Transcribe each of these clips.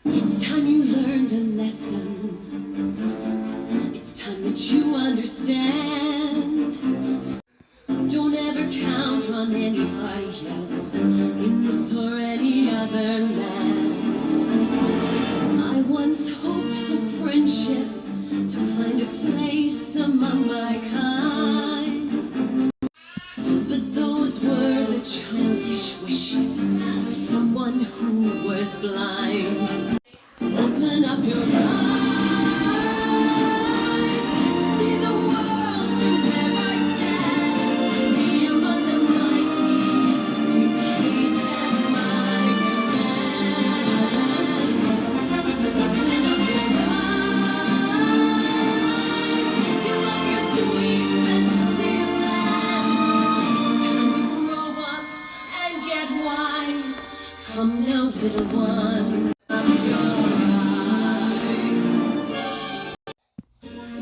It's time you learned a lesson. It's time that you understand. Don't ever count on anybody else in this or any other land. I once hoped for friendship, to find a place among my kind. But those were the childish wishes of someone who was blind. Open up your eyes, see the world from where I stand. Be among the mighty, you cage at my command. Open up your eyes, fill up your sweet fantasy land. It's time to grow up and get wise. Come now, little one.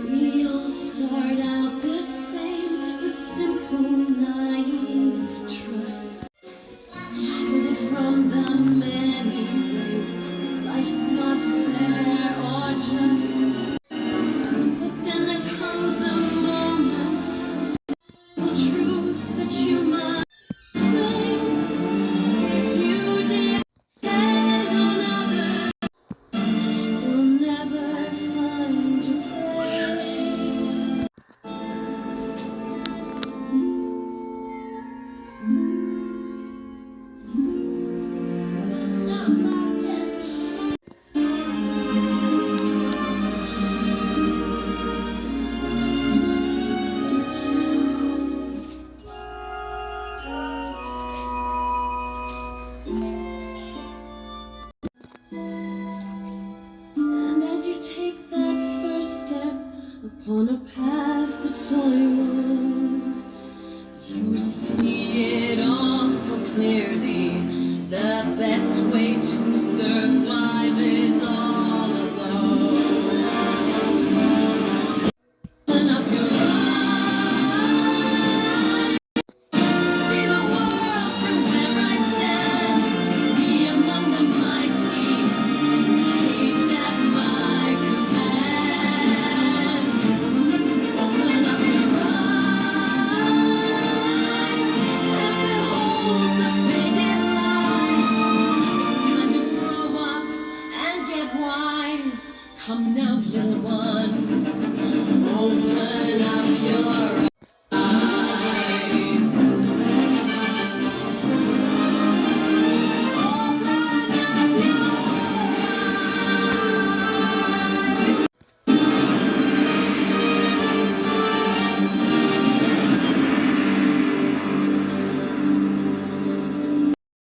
We all start out the same, with simple, naive trust. Shielded from the many ways that life's not fair or just. But then there comes a moment, simple truth that you must face. If you depend on others, you'll never find your place. And as you take that first step upon a path that's all your